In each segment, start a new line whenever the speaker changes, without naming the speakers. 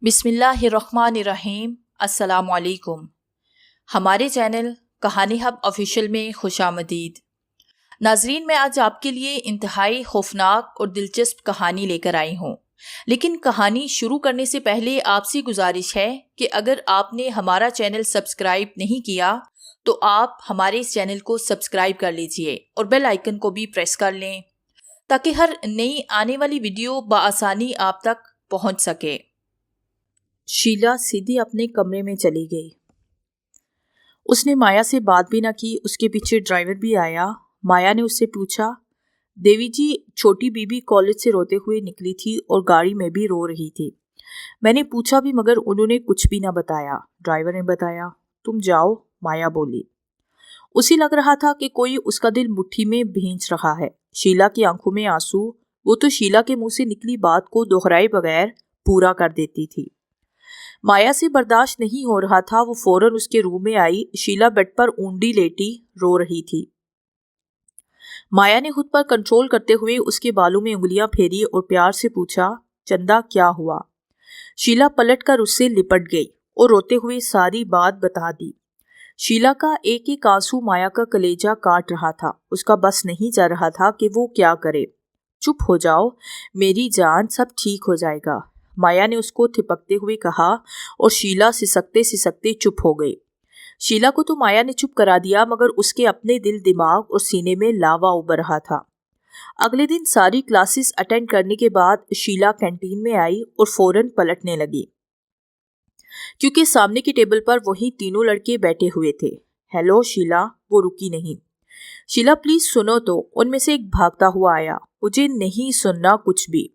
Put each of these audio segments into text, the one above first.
बिस्मिल्लाहिर्रहमानिर्रहीम। अस्सलामुअलैकुम। हमारे चैनल कहानी हब ऑफिशियल में खुशामदीद। नाजरीन, मैं आज आपके लिए इंतहाई खौफनाक और दिलचस्प कहानी लेकर आई हूँ। लेकिन कहानी शुरू करने से पहले आपसे गुजारिश है कि अगर आपने हमारा चैनल सब्सक्राइब नहीं किया तो आप हमारे इस चैनल को सब्सक्राइब कर लीजिए और बेल आइकन को भी प्रेस कर लें ताकि हर नई आने वाली वीडियो बआसानी आप तक पहुँच सके। शीला सीधी अपने कमरे में चली गई। उसने माया से बात भी ना की। उसके पीछे ड्राइवर भी आया। माया ने उससे पूछा, देवी जी, छोटी बीबी कॉलेज से रोते हुए निकली थी और गाड़ी में भी रो रही थी। मैंने पूछा भी मगर उन्होंने कुछ भी ना बताया। ड्राइवर ने बताया। तुम जाओ, माया बोली। उसे लग रहा था कि कोई उसका दिल मुट्ठी में भींच रहा है। शीला की आंखों में आंसू, वो तो शीला के मुंह से निकली बात को दोहराए बगैर पूरा कर देती थी। माया से बर्दाश्त नहीं हो रहा था। वो फौरन उसके रूम में आई। शीला बेड पर ऊंडी लेटी रो रही थी। माया ने खुद पर कंट्रोल करते हुए उसके बालों में उंगलियां फेरी और प्यार से पूछा, चंदा क्या हुआ? शीला पलटकर उससे लिपट गई और रोते हुए सारी बात बता दी। शीला का एक एक आंसू माया का कलेजा काट रहा था। उसका बस नहीं जा रहा था कि वो क्या करे। चुप हो जाओ मेरी जान, सब ठीक हो जाएगा, माया ने उसको थिपकते हुए कहा और शीला सिसकते सिसकते चुप हो गई। शीला को तो माया ने चुप करा दिया मगर उसके अपने दिल, दिमाग और सीने में लावा उबर रहा था। अगले दिन सारी क्लासेस अटेंड करने के बाद शीला कैंटीन में आई और फौरन पलटने लगी क्योंकि सामने की टेबल पर वही तीनों लड़के बैठे हुए थे। हेलो शीला, वो रुकी नहीं। शीला प्लीज सुनो तो, उनमें से एक भागता हुआ आया। मुझे नहीं सुनना कुछ भी।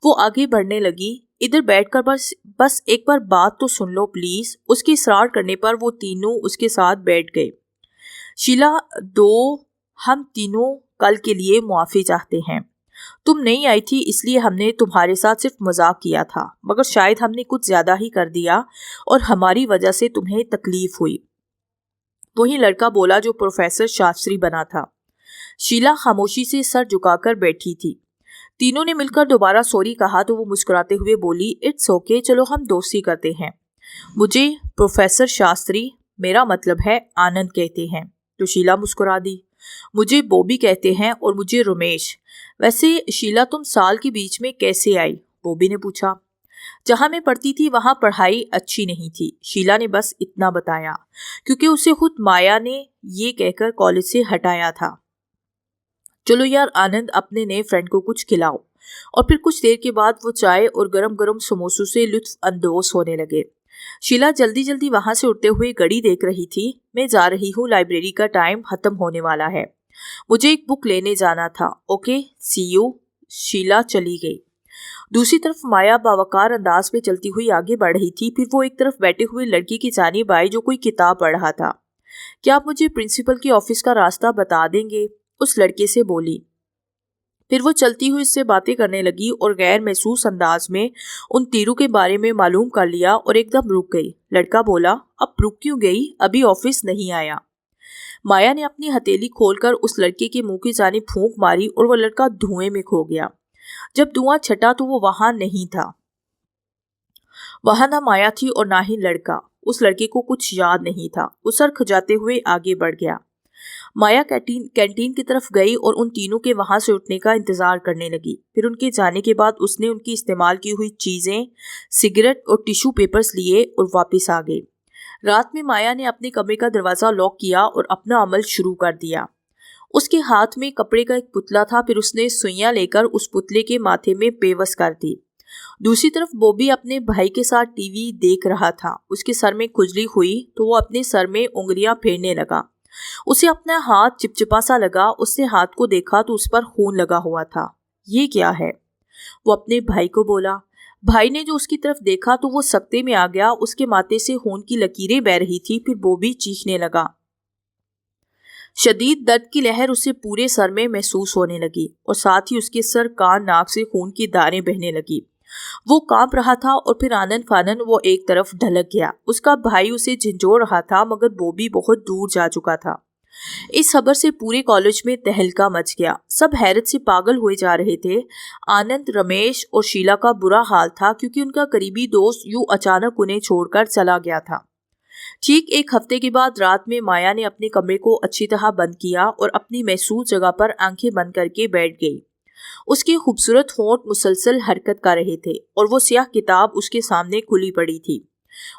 वो आगे बढ़ने लगी। इधर बैठकर बस एक बार बात तो सुन लो प्लीज। उसके इसरार करने पर वो तीनों उसके साथ बैठ गए। शीला, हम तीनों कल के लिए मुआफी चाहते हैं। तुम नहीं आई थी इसलिए हमने तुम्हारे साथ सिर्फ मजाक किया था, मगर शायद हमने कुछ ज्यादा ही कर दिया और हमारी वजह से तुम्हें तकलीफ हुई। वही लड़का बोला जो प्रोफेसर शास्त्री बना था। शीला खामोशी से सर झुकाकर बैठी थी। तीनों ने मिलकर दोबारा सॉरी कहा तो वो मुस्कुराते हुए बोली, इट्स ओके, चलो हम दोस्ती करते हैं। मुझे प्रोफेसर शास्त्री, मेरा मतलब है आनंद, कहते हैं। तो शीला मुस्कुरा दी। मुझे बॉबी कहते हैं और मुझे रमेश। वैसे शीला, तुम साल के बीच में कैसे आई? बॉबी ने पूछा। जहां मैं पढ़ती थी वहां पढ़ाई अच्छी नहीं थी। शीला ने बस इतना बताया क्योंकि उसे खुद माया ने ये कहकर कॉलेज से हटाया था। चलो यार आनंद, अपने नए फ्रेंड को कुछ खिलाओ। और फिर कुछ देर के बाद वो चाय और गरम गरम समोसों से लुत्फ अंदोज होने लगे। शीला जल्दी जल्दी वहां से उठते हुए घड़ी देख रही थी। मैं जा रही हूँ, लाइब्रेरी का टाइम खत्म होने वाला है। मुझे एक बुक लेने जाना था। Okay, C you. शीला चली गई। दूसरी तरफ माया बावकार अंदाज में चलती हुई आगे बढ़ रही थी। फिर वो एक तरफ बैठे हुए लड़की की जानिब आई जो कोई किताब पढ़ रहा था। क्या आप मुझे प्रिंसिपल के ऑफिस का रास्ता बता देंगे? उस लड़के से बोली। फिर वो चलती हुई इससे बातें करने लगी और गैर महसूस अंदाज में उन तीरों के बारे में मालूम कर लिया और एकदम रुक गई। लड़का बोला, अब रुक क्यों गई? अभी ऑफिस नहीं आया। माया ने अपनी हथेली खोलकर उस लड़के के मुंह की जानिब फूंक मारी और वो लड़का धुएं में खो गया। जब धुआं छटा तो वो वहां नहीं था। वहां ना माया थी और ना ही लड़का। उस लड़के को कुछ याद नहीं था। वो सर खुजाते हुए आगे बढ़ गया। माया कैंटीन की तरफ गई और उन तीनों के वहां से उठने का इंतजार करने लगी। फिर उनके जाने के बाद उसने उनकी इस्तेमाल की हुई चीजें, सिगरेट और टिश्यू पेपर्स लिए और वापस आ गई। रात में माया ने अपने कमरे का दरवाजा लॉक किया और अपना अमल शुरू कर दिया। उसके हाथ में कपड़े का एक पुतला था। फिर उसने सुइयां लेकर उस पुतले के माथे में पेवस कर दी। दूसरी तरफ बॉबी अपने भाई के साथ टीवी देख रहा था। उसके सर में खुजली हुई तो वो अपने सर में उंगलियां फेरने लगा। उसे अपना हाथ चिपचिपा सा लगा। उसने हाथ को देखा तो उस पर खून लगा हुआ था। ये क्या है? वो अपने भाई को बोला। भाई ने जो उसकी तरफ देखा तो वो सकते में आ गया। उसके माथे से खून की लकीरें बह रही थी। फिर बॉबी चीखने लगा। शदीद दर्द की लहर उसे पूरे सर में महसूस होने लगी और साथ ही उसके सर, कान, नाक से खून की धारें बहने लगी। वो कांप रहा था और फिर आनन फानन वो एक तरफ ढलक गया। उसका भाई उसे झंझोड़ रहा था मगर बॉबी बहुत दूर जा चुका था। इस खबर से पूरे कॉलेज में तहलका मच गया। सब हैरत से पागल हुए जा रहे थे। आनंद, रमेश और शीला का बुरा हाल था क्योंकि उनका करीबी दोस्त यूं अचानक उन्हें छोड़कर चला गया था। ठीक एक हफ्ते के बाद रात में माया ने अपने कमरे को अच्छी तरह बंद किया और अपनी महसूस जगह पर आंखें बंद करके बैठ गई। उसके खूबसूरत होंठ मुसलसल हरकत कर रहे थे और वो स्याह किताब उसके सामने खुली पड़ी थी।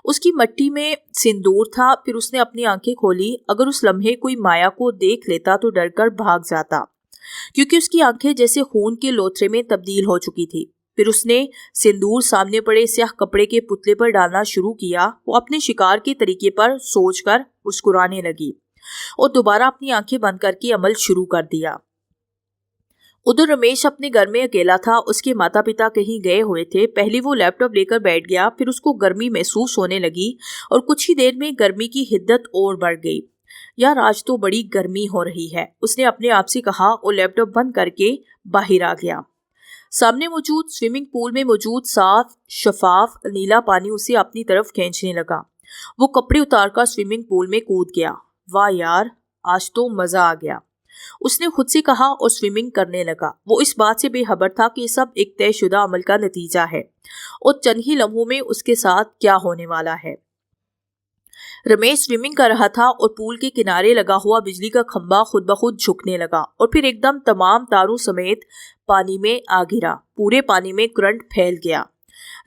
उसकी मट्टी में सिंदूर था। फिर उसने अपनी आंखें खोली। अगर उस लम्हे कोई माया को देख लेता तो डरकर भाग जाता, क्योंकि उसकी आंखें जैसे खून के लोथरे में तब्दील हो चुकी थी। फिर उसने सिंदूर सामने पड़े स्याह कपड़े के पुतले पर डालना शुरू किया। वो अपने शिकार के तरीके पर सोचकर मुस्कुराने लगी और दोबारा अपनी आंखें बंद करके अमल शुरू कर दिया। उधर रमेश अपने घर में अकेला था। उसके माता पिता कहीं गए हुए थे। पहले वो लैपटॉप लेकर बैठ गया। फिर उसको गर्मी महसूस होने लगी और कुछ ही देर में गर्मी की हिद्दत और बढ़ गई। यार, आज तो बड़ी गर्मी हो रही है, उसने अपने आप से कहा और लैपटॉप बंद करके बाहर आ गया। सामने मौजूद स्विमिंग पूल में मौजूद साफ शफाफ नीला पानी उसे अपनी तरफ खींचने लगा। वो कपड़े उतारकर स्विमिंग पूल में कूद गया। वाह यार, आज तो मजा आ गया, उसने खुद से कहा और स्विमिंग करने लगा। वो इस बात से बेखबर था कि सब एक तयशुदा अमल का नतीजा है और चंद ही लम्हों में उसके साथ क्या होने वाला है। रमेश स्विमिंग कर रहा था और पूल के किनारे लगा हुआ बिजली का खंभा खुद ब खुद झुकने लगा और फिर एकदम तमाम तारों समेत पानी में आ गिरा। पूरे पानी में करंट फैल गया।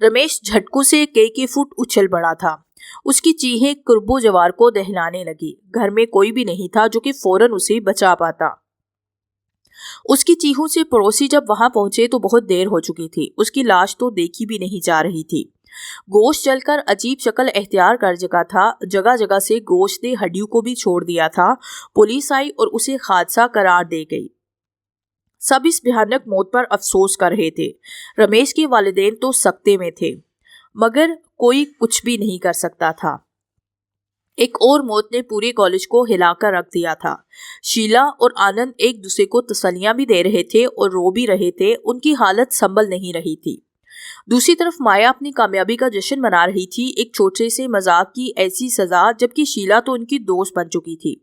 रमेश झटकों से कई फुट उछल पड़ा था। उसकी चीखें कुर्बो जवार को दहलाने लगी। घर में कोई भी नहीं था जो कि फौरन उसे बचा पाता। उसकी चीखों से पड़ोसी जब वहां पहुंचे तो बहुत देर हो चुकी थी। उसकी लाश तो देखी भी नहीं जा रही थी। गोश्त जलकर अजीब शक्ल एख्तियार कर चुका था। जगह जगह से गोश्त ने हड्डियों को भी छोड़ दिया था। पुलिस आई और उसे हादसा करार दे गई। सब इस भयानक मौत पर अफसोस कर रहे थे। रमेश के वालिदैन तो सकते में थे, मगर कोई कुछ भी नहीं कर सकता था। एक और मौत ने पूरे कॉलेज को हिलाकर रख दिया था। शीला और आनंद एक दूसरे को तसल्लियां भी दे रहे थे और रो भी रहे थे। उनकी हालत संभल नहीं रही थी। दूसरी तरफ माया अपनी कामयाबी का जश्न मना रही थी। एक छोटे से मजाक की ऐसी सजा, जबकि शीला तो उनकी दोस्त बन चुकी थी।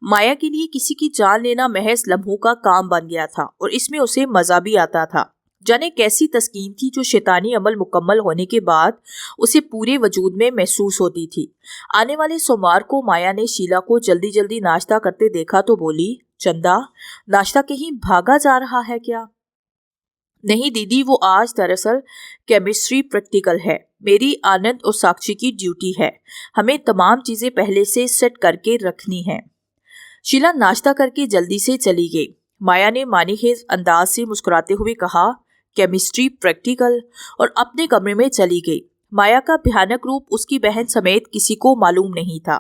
माया के लिए किसी की जान लेना महज लम्हों का काम बन गया था और इसमें उसे मजा भी आता था। जाने कैसी तस्कीन थी जो शैतानी अमल मुकम्मल होने के बाद उसे पूरे वजूद में महसूस होती थी। आने वाले सोमवार को माया ने शीला को जल्दी जल्दी नाश्ता करते देखा तो बोली, चंदा, नाश्ता कहीं भागा जा रहा है क्या? नहीं दीदी, वो आज दरअसल केमिस्ट्री प्रैक्टिकल है। मेरी, आनंद और साक्षी की ड्यूटी है। हमें तमाम चीजें पहले से सेट करके रखनी है। शीला नाश्ता करके जल्दी से चली गई। माया ने मानीखेज अंदाज से मुस्कुराते हुए कहा, केमिस्ट्री प्रैक्टिकल, और अपने कमरे में चली गई। माया का भयानक रूप उसकी बहन समेत किसी को मालूम नहीं था।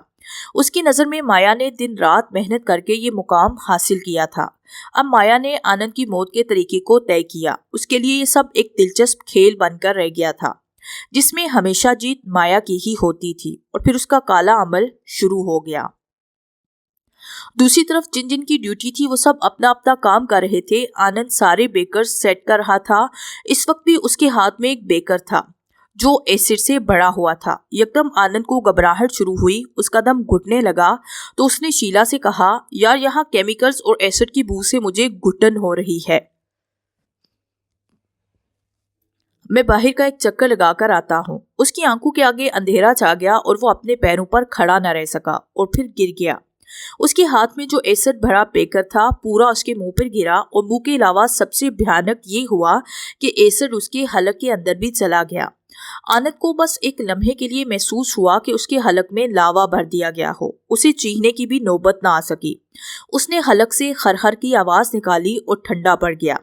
उसकी नज़र में माया ने दिन रात मेहनत करके ये मुकाम हासिल किया था। अब माया ने आनंद की मौत के तरीके को तय किया। उसके लिए ये सब एक दिलचस्प खेल बनकर रह गया था, जिसमें हमेशा जीत माया की ही होती थी। और फिर उसका काला अमल शुरू हो गया। दूसरी तरफ जिन जिन की ड्यूटी थी वो सब अपना अपना काम कर रहे थे। आनंद सारे बेकर सेट कर रहा था। इस वक्त भी उसके हाथ में एक बेकर था जो एसिड से भरा हुआ था। एकदम आनंद को घबराहट शुरू हुई। उसका दम घुटने लगा तो उसने शीला से कहा, यार, यहाँ केमिकल्स और एसिड की बू से मुझे घुटन हो रही है। मैं बाहर का एक चक्कर लगाकर आता हूँ। उसकी आंखों के आगे अंधेरा छा गया और वो अपने पैरों पर खड़ा न रह सका और फिर गिर गया। उसके हाथ में जो एसिड भरा बेकर था पूरा उसके मुंह पर गिरा और मुंह के अलावा सबसे भयानक ये हुआ कि एसिड उसके हलक के अंदर भी चला गया। आनंद को बस एक लम्हे के लिए महसूस हुआ कि उसके हलक में लावा भर दिया गया हो। उसे चीखने की भी नौबत ना आ सकी। उसने हलक से खरखर की आवाज निकाली और ठंडा पड़ गया।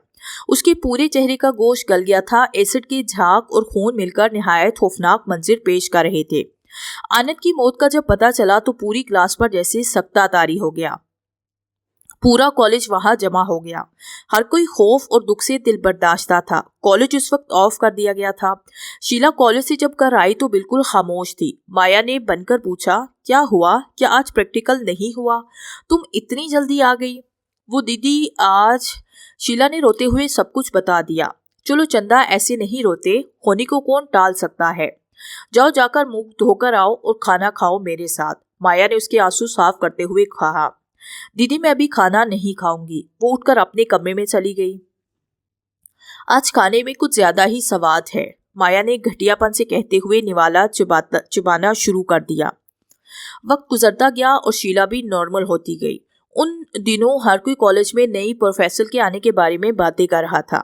उसके पूरे चेहरे का गोश्त गल गया था। एसिड के झाग और खून मिलकर निहायत खौफनाक मंजिर पेश कर रहे थे। आनंद की मौत का जब पता चला तो पूरी क्लास पर जैसे सख्ता तारी हो गया। पूरा कॉलेज वहां जमा हो गया। हर कोई खौफ और दुख से दिल बर्दाश्ता था। कॉलेज उस वक्त ऑफ कर दिया गया था। शीला कॉलेज से जब घर आई तो बिल्कुल खामोश थी। माया ने बनकर पूछा, क्या हुआ? क्या आज प्रैक्टिकल नहीं हुआ? तुम इतनी जल्दी आ गई? वो दीदी आज, शीला ने रोते हुए सब कुछ बता दिया। चलो चंदा, ऐसे नहीं रोते, होने को कौन टाल सकता है। जाओ, जाकर मुंह धोकर आओ और खाना खाओ मेरे साथ, माया ने उसके आंसू साफ करते हुए कहा। दीदी मैं अभी खाना नहीं खाऊंगी। वो उठकर अपने कमरे में चली गई। आज खाने में कुछ ज्यादा ही स्वाद है, माया ने घटियापन से कहते हुए निवाला चबाना शुरू कर दिया। वक्त गुजरता गया और शीला भी नॉर्मल होती गई। उन दिनों हर कोई कॉलेज में नई प्रोफेसर के आने के बारे में बातें कर रहा था।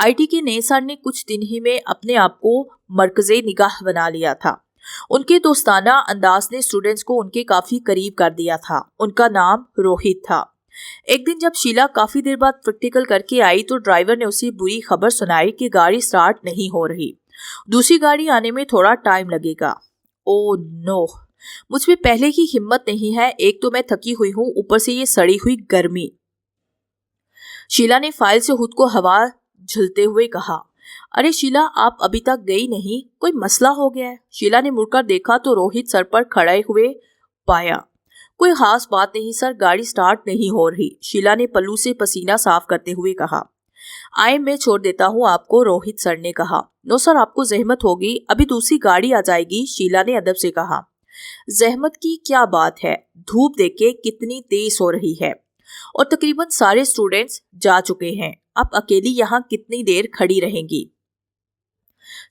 आईटी के नए सर ने कुछ दिन ही में अपने आप को मरकज़े निगाह बना लिया था। उनके दोस्ताना अंदाज ने स्टूडेंट्स को उनके काफी करीब कर दिया था। उनका नाम रोहित था। एक दिन जब शीला काफी देर बाद प्रैक्टिकल करके आई तो ड्राइवर ने उसे बुरी खबर सुनाई कि गाड़ी स्टार्ट नहीं हो रही, दूसरी गाड़ी आने में थोड़ा टाइम लगेगा। ओ नो, मुझ में पहले ही हिम्मत नहीं है, एक तो मैं थकी हुई हूँ, ऊपर से ये सड़ी हुई गर्मी। शीला ने फाइल से खुद को हवा झुलते हुए कहा। अरे शीला, आप अभी तक गई नहीं, कोई मसला हो गया है? शीला ने मुड़कर देखा तो रोहित सर पर खड़े हुए पाया। कोई खास बात नहीं सर, गाड़ी स्टार्ट नहीं हो रही, शीला ने पल्लू से पसीना साफ करते हुए कहा। आए, मैं छोड़ देता हूँ आपको, रोहित सर ने कहा। नो सर, आपको जहमत होगी, अभी दूसरी गाड़ी आ जाएगी, शीला ने अदब से कहा। जहमत की क्या बात है, धूप देखे कितनी तेज हो रही है और तकरीबन सारे स्टूडेंट्स जा चुके हैं, अब अकेली यहाँ कितनी देर खड़ी रहेंगी?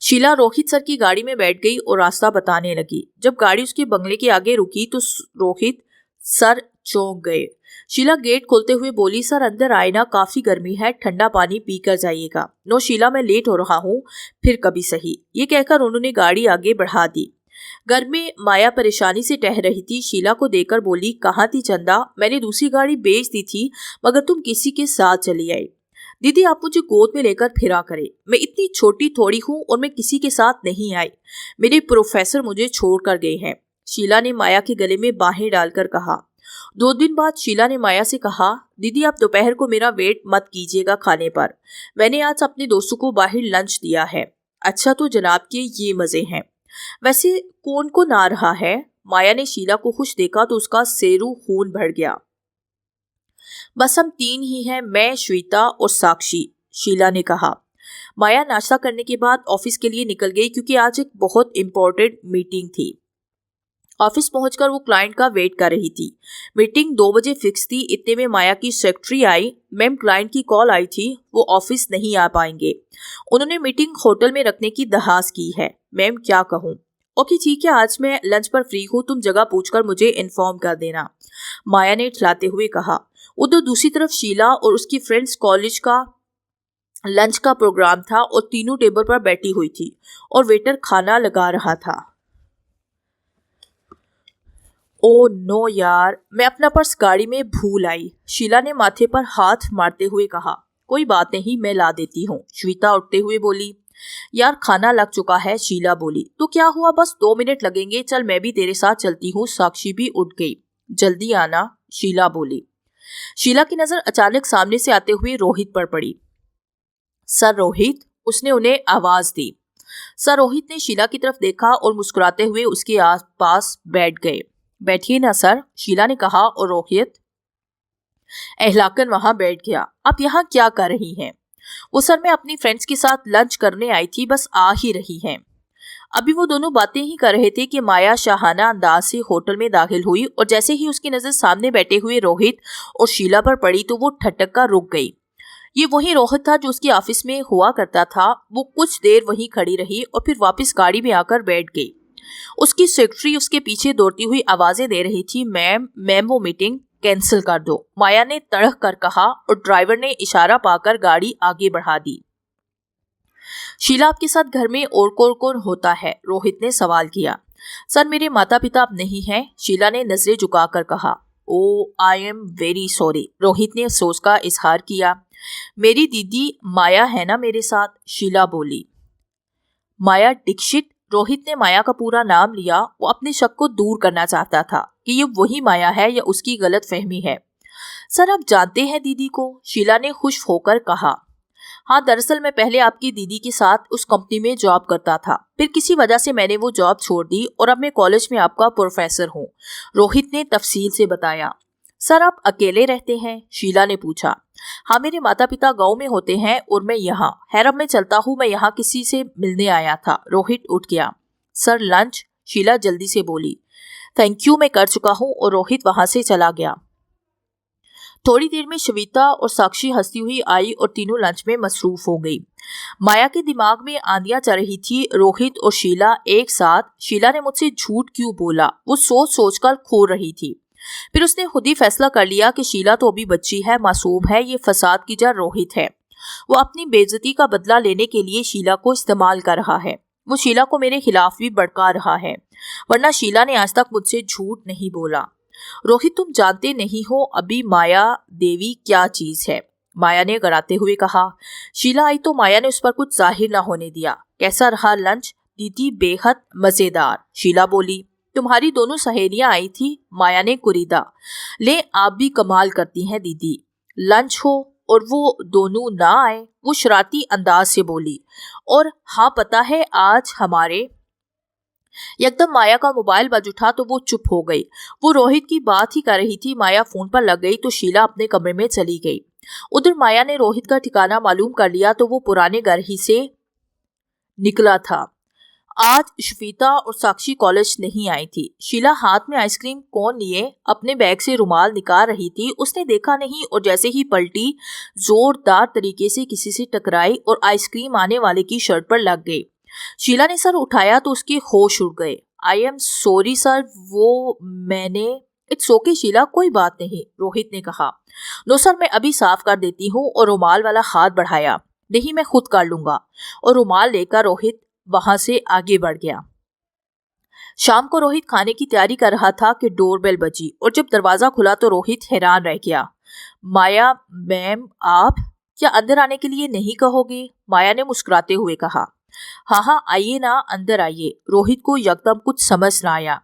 शीला रोहित सर की गाड़ी में बैठ गई और रास्ता बताने लगी। जब गाड़ी उसके बंगले के आगे रुकी तो रोहित सर चौंक गए। शीला गेट खोलते हुए बोली, सर अंदर आए ना, काफी गर्मी है, ठंडा पानी पीकर जाइएगा। नो शीला, मैं लेट हो रहा हूँ, फिर कभी सही। ये कहकर उन्होंने गाड़ी आगे बढ़ा दी। घर में माया परेशानी से टह रही थी। शीला को देखकर बोली, कहाँ थी चंदा? मैंने दूसरी गाड़ी बेच दी थी, मगर तुम किसी के साथ चली आई। दीदी आप मुझे गोद में लेकर फिरा करें, मैं इतनी छोटी थोड़ी हूँ और मैं किसी के साथ नहीं आई, मेरे प्रोफेसर मुझे छोड़कर गए हैं, शीला ने माया के गले में बाहें डालकर कहा। 2 दिन बाद शीला ने माया से कहा, दीदी आप दोपहर को मेरा वेट मत कीजिएगा खाने पर, मैंने आज अपने दोस्तों को बाहर लंच दिया है। अच्छा तो जनाब के ये मजे हैं, वैसे कौन को ना रहा है? माया ने शीला को खुश देखा तो उसका सेरू खून भर गया। बस हम 3 ही हैं, मैं, श्वेता और साक्षी, शीला ने कहा। माया नाश्ता करने के बाद ऑफिस के लिए निकल गई क्योंकि आज एक बहुत इंपॉर्टेंट मीटिंग थी। ऑफिस पहुंचकर वो क्लाइंट का वेट कर रही थी। मीटिंग 2 बजे फिक्स थी। इतने में माया की सेक्रेटरी आई। मैम, क्लाइंट की कॉल आई थी, वो ऑफिस नहीं आ पाएंगे, उन्होंने मीटिंग होटल में रखने की दरखास्त की है। मैम क्या कहूँ? ओके ठीक है, आज मैं लंच पर फ्री हूँ, तुम जगह पूछकर मुझे इन्फॉर्म कर देना, माया ने ठिठुरते हुए कहा। उधर दूसरी तरफ शीला और उसकी फ्रेंड्स कॉलेज का लंच का प्रोग्राम था और तीनों टेबल पर बैठी हुई थी और वेटर खाना लगा रहा था। ओ नो यार, मैं अपना पर्स गाड़ी में भूल आई, शीला ने माथे पर हाथ मारते हुए कहा। कोई बात नहीं, मैं ला देती हूँ, श्वेता उठते हुए बोली। यार खाना लग चुका है, शीला बोली। तो क्या हुआ, बस 2 मिनट लगेंगे, चल मैं भी तेरे साथ चलती हूँ, साक्षी भी उठ गई। जल्दी आना, शीला बोली। शीला की नजर अचानक सामने से आते हुए रोहित पर पड़ी। सर रोहित, उसने उन्हें आवाज दी। सर रोहित ने शीला की तरफ देखा और मुस्कुराते हुए उसके आसपास बैठ गए। बैठिए ना सर, शीला ने कहा और रोहित एहलाकन वहां बैठ गया। आप यहाँ क्या कर रही हैं? वो सर मैं अपनी फ्रेंड्स के साथ लंच करने आई थी, बस आ ही रही हैं। अभी वो दोनों बातें ही कर रहे थे कि माया शाहाना अंदाज से होटल में दाखिल हुई और जैसे ही उसकी नजर सामने बैठे हुए रोहित और शीला पर पड़ी तो वो ठटक कर रुक गई। ये वही रोहित था जो उसके ऑफिस में हुआ करता था। वो कुछ देर वहीं खड़ी रही और फिर वापस गाड़ी में आकर बैठ गई। उसकी सेक्रेटरी उसके पीछे दौड़ती हुई आवाजें दे रही थी, मैम वो मीटिंग कैंसिल कर दो, माया ने तड़क कर कहा और ड्राइवर ने इशारा पाकर गाड़ी आगे बढ़ा दी। शीला आपके साथ घर में और कौन होता है? रोहित ने सवाल किया। सर मेरे माता पिता अब नहीं हैं, शीला ने नजरें झुकाकर कहा। Oh I am very sorry, Rohit ने अफसोस का इजहार किया। मेरी दीदी माया है ना मेरे साथ, शीला बोली। माया दीक्षित, रोहित ने माया का पूरा नाम लिया। वो अपने शक को दूर करना चाहता था कि ये वही माया है या उसकी गलत फहमी है। सर आप जानते हैं दीदी को, शीला ने खुश होकर कहा। हाँ, दरअसल मैं पहले आपकी दीदी के साथ उस कंपनी में जॉब करता था, फिर किसी वजह से मैंने वो जॉब छोड़ दी और अब मैं कॉलेज में आपका प्रोफेसर हूँ, रोहित ने तफसील से बताया। सर आप अकेले रहते हैं? शीला ने पूछा। हाँ, मेरे माता पिता गांव में होते हैं और मैं यहाँ हैरम में चलता हूँ, मैं यहाँ किसी से मिलने आया था, रोहित उठ गया। सर लंच, शीला जल्दी से बोली। थैंक यू, मैं कर चुका हूँ, और रोहित वहां से चला गया। थोड़ी देर में श्वेता और साक्षी हंसती हुई आई और तीनों लंच में मसरूफ हो गई। माया के दिमाग में आंधियां चल रही थी, रोहित और शीला एक साथ। शीला ने मुझसे झूठ क्यों बोला, वो सोच सोच कर खो रही थी। फिर उसने खुद ही फैसला कर लिया कि शीला तो अभी बच्ची है, मासूम है, ये फसाद की जड़ रोहित है। वो अपनी बेइज्जती का बदला लेने के लिए शीला को इस्तेमाल कर रहा है। वो शीला को मेरे खिलाफ भी भड़का रहा है, वरना शीला ने आज तक मुझसे झूठ नहीं बोला। रोहित, तुम जानते नहीं हो अभी माया देवी क्या चीज है, माया ने गड़ाते हुए कहा। शीला आई तो माया ने उस पर कुछ जाहिर न होने दिया। कैसा रहा लंच? दीदी बेहद मजेदार, शीला बोली। तुम्हारी दोनों सहेलियां आई थी, माया ने कुरीदा। ले, आप भी कमाल करती हैं दीदी, लंच हो और वो दोनों ना आए, वो शरारती अंदाज से बोली। और हाँ पता है आज हमारे। एकदम माया का मोबाइल बज उठा तो वो चुप हो गई। वो रोहित की बात ही कर रही थी। माया फोन पर लग गई तो शीला अपने कमरे में चली गई। उधर माया ने रोहित का ठिकाना मालूम कर लिया तो वो पुराने घर ही से निकला था। आज श्वेता और साक्षी कॉलेज नहीं आई थी। शीला हाथ में आइसक्रीम कोन लिए अपने बैग से रुमाल निकाल रही थी। उसने देखा नहीं और जैसे ही पलटी, जोरदार तरीके से किसी से टकराई और आइसक्रीम आने वाले की शर्ट पर लग गई। शीला ने सर उठाया तो उसके होश उड़ गए। आई एम सॉरी सर, वो मैंने। इट्स ओके शीला, कोई बात नहीं, रोहित ने कहा। नो सर, मैं अभी साफ कर देती हूँ, और रुमाल वाला हाथ बढ़ाया। नहीं, मैं खुद कर लूंगा, और रुमाल लेकर रोहित वहां से आगे बढ़ गया। शाम को रोहित खाने की तैयारी कर रहा था कि डोरबेल बजी और जब दरवाजा खुला तो रोहित हैरान रह गया। माया मैम, आप क्या अंदर आने के लिए नहीं कहोगे? माया ने मुस्कुराते हुए कहा। हाँ हाँ, आइए ना, अंदर आइए। रोहित को यकदम कुछ समझ न आया।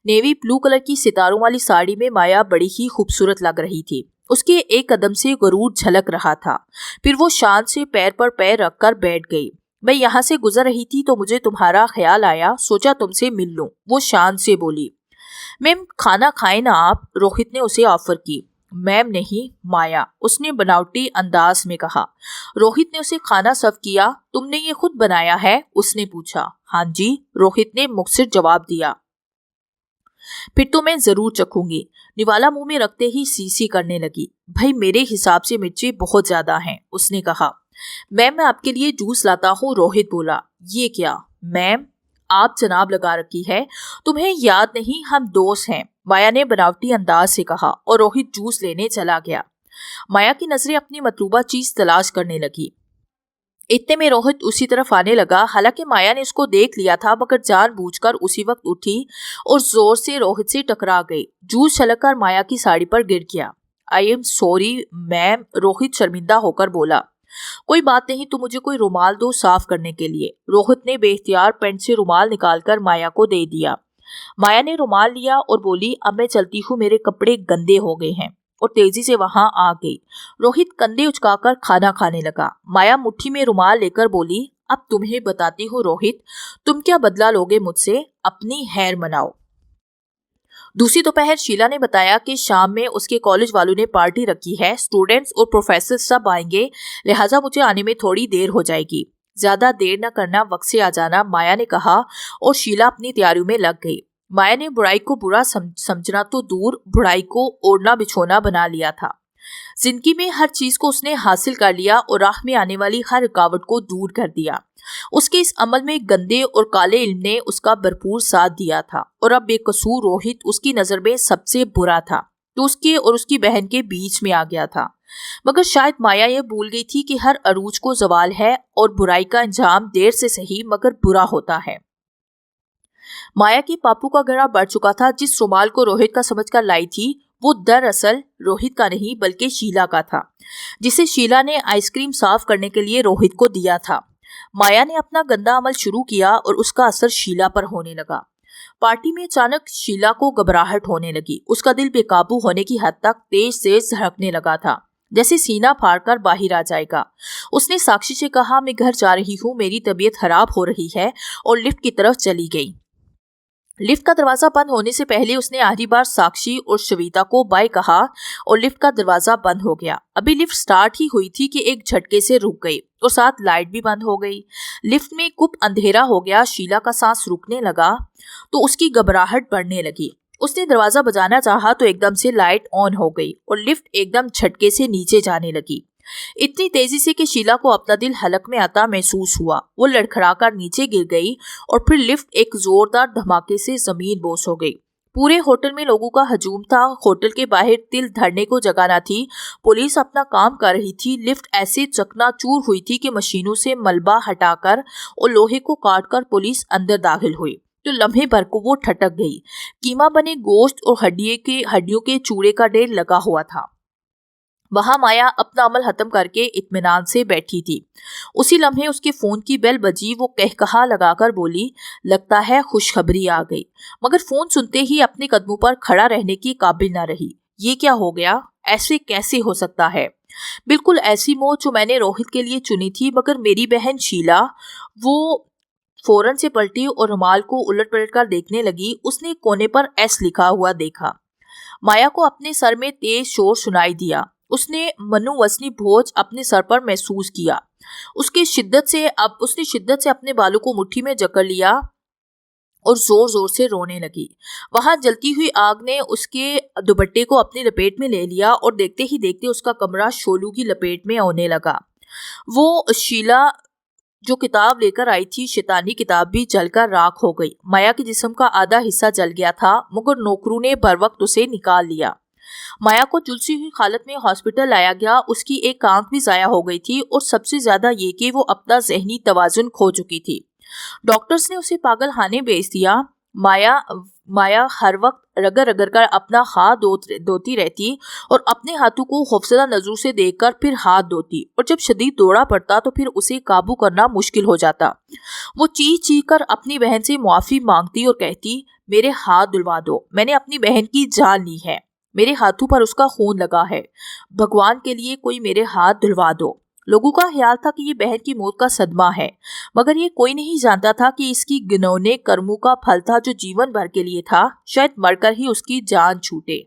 नेवी ब्लू कलर की सितारों वाली साड़ी में माया बड़ी ही खूबसूरत लग रही थी। उसके एक कदम से गुरूर झलक रहा था। फिर वो शांत से पैर पर पैर रखकर बैठ गई। मैं यहाँ से गुजर रही थी तो मुझे तुम्हारा ख्याल आया, सोचा तुमसे मिल लूं, वो शांत से बोली। मैम खाना खाए ना आप, रोहित ने उसे ऑफर की। मैम नहीं, माया, उसने बनावटी अंदाज में कहा। रोहित ने उसे खाना सर्व किया। तुमने ये खुद बनाया है? उसने पूछा। हाँ जी, रोहित ने मुखसिर जवाब दिया। फिर तो मैं जरूर चखूंगी। निवाला मुंह में रखते ही सीसी करने लगी। भाई मेरे हिसाब से मिर्ची बहुत ज्यादा हैं, उसने कहा। मैम मैं आपके लिए जूस लाता हूँ, रोहित बोला। ये क्या? मैम आप जनाब लगा रखी है, तुम्हें याद नहीं हम दोस्त हैं, माया ने बनावटी अंदाज से कहा और रोहित जूस लेने चला गया। माया की नजरें अपनी मतलूबा चीज तलाश करने लगी। इतने में रोहित उसी तरफ आने लगा। हालांकि माया ने उसको देख लिया था, मगर जानबूझकर उसी वक्त उठी और जोर से रोहित से टकरा गई। जूस छलककर माया की साड़ी पर गिर गया। I am sorry ma'am, Rohit शर्मिंदा होकर बोला। कोई बात नहीं, तुम मुझे कोई रुमाल दो साफ करने के लिए। रोहित ने बेख्तियार पेंट से रुमाल निकालकर माया को दे दिया। माया ने रुमाल लिया और बोली, अब मैं चलती हूँ, मेरे कपड़े गंदे हो गए हैं, और तेजी से वहां आ गई। रोहित कंधे उचकाकर खाना खाने लगा। माया मुट्ठी में रुमाल लेकर बोली, अब तुम्हें बताती हूँ रोहित, तुम क्या बदला लोगे मुझसे? अपनी हैर मनाओ। दूसरी दोपहर शीला ने बताया कि शाम में उसके कॉलेज वालों ने पार्टी रखी है, स्टूडेंट्स और प्रोफेसर सब आएंगे, लिहाजा मुझे आने में थोड़ी देर हो जाएगी। ज्यादा देर न करना, वक्त से आ जाना, माया ने कहा और शीला अपनी तैयारियों में लग गई। माया ने बुराई को बुरा समझना तो दूर, बुराई को ओढ़ना बिछोना बना लिया था। जिंदगी में हर चीज को उसने हासिल कर लिया और राह में आने वाली हर रुकावट को दूर कर दिया। उसके इस अमल में गंदे और काले इल्म ने उसका भरपूर साथ दिया था, और अब बेकसूर रोहित उसकी नजर में सबसे बुरा था, तो उसके और उसकी बहन के बीच में आ गया था। मगर शायद माया यह भूल गई थी कि हर अरूज को जवाल है और बुराई का अंजाम देर से सही मगर बुरा होता है। माया की पापू का घड़ा बढ़ चुका था। जिस रुमाल को रोहित का समझकर लाई थी वो दरअसल रोहित का नहीं बल्कि शीला का था, जिसे शीला ने आइसक्रीम साफ करने के लिए रोहित को दिया था। माया ने अपना गंदा अमल शुरू किया और उसका असर शीला पर होने लगा। पार्टी में अचानक शीला को घबराहट होने लगी। उसका दिल बेकाबू होने की हद तक तेज तेज धड़कने लगा था, जैसे सीना फाड़कर बाहर आ जाएगा। उसने साक्षी से कहा, मैं घर जा रही हूँ, मेरी तबीयत खराब हो रही है, और लिफ्ट की तरफ चली गई। लिफ्ट का दरवाजा बंद होने से पहले उसने आखिरी बार साक्षी और श्वेता को बाय कहा और लिफ्ट का दरवाजा बंद हो गया। अभी लिफ्ट स्टार्ट ही हुई थी कि एक झटके से रुक गई और साथ लाइट भी बंद हो गई। लिफ्ट में कुप अंधेरा हो गया। शीला का सांस रुकने लगा तो उसकी घबराहट बढ़ने लगी। उसने दरवाजा बजाना चाहा तो एकदम से लाइट ऑन हो गई और लिफ्ट एकदम झटके से नीचे जाने लगी, इतनी तेजी से कि शीला को अपना दिल हलक में आता महसूस हुआ। वो लड़खड़ाकर नीचे गिर गई और फिर लिफ्ट एक जोरदार धमाके से जमीन बोस हो गई। पूरे होटल में लोगों का हजूम था। होटल के बाहर तिल धरने को जगह न थी। पुलिस अपना काम कर रही थी। लिफ्ट ऐसे चकनाचूर हुई थी कि मशीनों से मलबा हटाकर और लोहे को काटकर पुलिस अंदर दाखिल हुई तो लम्हे भर को वो ठटक गई। कीमा बने गोश्त और हड्डियों के चूड़े का ढेर लगा हुआ था। वहां माया अपना अमल खत्म करके इत्मीनान से बैठी थी। उसी लम्हे उसके फोन की बेल बजी। वो कहकहा लगाकर बोली, लगता है खुशखबरी आ गई। मगर फोन सुनते ही अपने कदमों पर खड़ा रहने की काबिल न रही। ये क्या हो गया? ऐसे कैसे हो सकता है? बिल्कुल ऐसी मौत जो मैंने रोहित के लिए चुनी थी। मगर मेरी बहन शीला, वो फौरन से पलटी और रुमाल को उलट पलट कर देखने लगी। उसने कोने पर एस लिखा हुआ देखा। माया को अपने सर में तेज शोर सुनाई दिया। उसने मनोवसनी बोझ अपने सर पर महसूस किया। उसने शिद्दत से अपने बालों को मुट्ठी में जकड़ लिया और जोर जोर से रोने लगी। वहां जलती हुई आग ने उसके दुपट्टे को अपनी लपेट में ले लिया और देखते ही देखते उसका कमरा शोलू की लपेट में आने लगा। वो शीला जो किताब लेकर आई थी, शैतानी किताब, भी जलकर राख हो गई। माया के जिस्म का आधा हिस्सा जल गया था मगर नौकरों ने बर वक्त उसे निकाल लिया। माया को झुलसी हुई हालत में हॉस्पिटल लाया गया। उसकी एक आंख भी जाया हो गई थी और सबसे ज्यादा ये कि वो अपना जहनी तवाजुन खो चुकी थी। डॉक्टर्स ने उसे पागल खाने भेज दिया। माया हर वक्त रगड़ रगड़ कर अपना हाथ धोती रहती और अपने हाथों को खौफजदा नजरों से देखकर फिर हाथ धोती और जब शदीद दौरा पड़ता तो फिर उसे काबू करना मुश्किल हो जाता। वो चीख चीख कर अपनी बहन से मुआफी मांगती और कहती, मेरे हाथ धुलवा दो, मैंने अपनी बहन की जान ली है, मेरे हाथों पर उसका खून लगा है, भगवान के लिए कोई मेरे हाथ धुलवा दो। लोगों का ख्याल था कि ये बहन की मौत का सदमा है, मगर ये कोई नहीं जानता था कि इसकी घिनौने कर्मों का फल था जो जीवन भर के लिए था। शायद मरकर ही उसकी जान छूटे।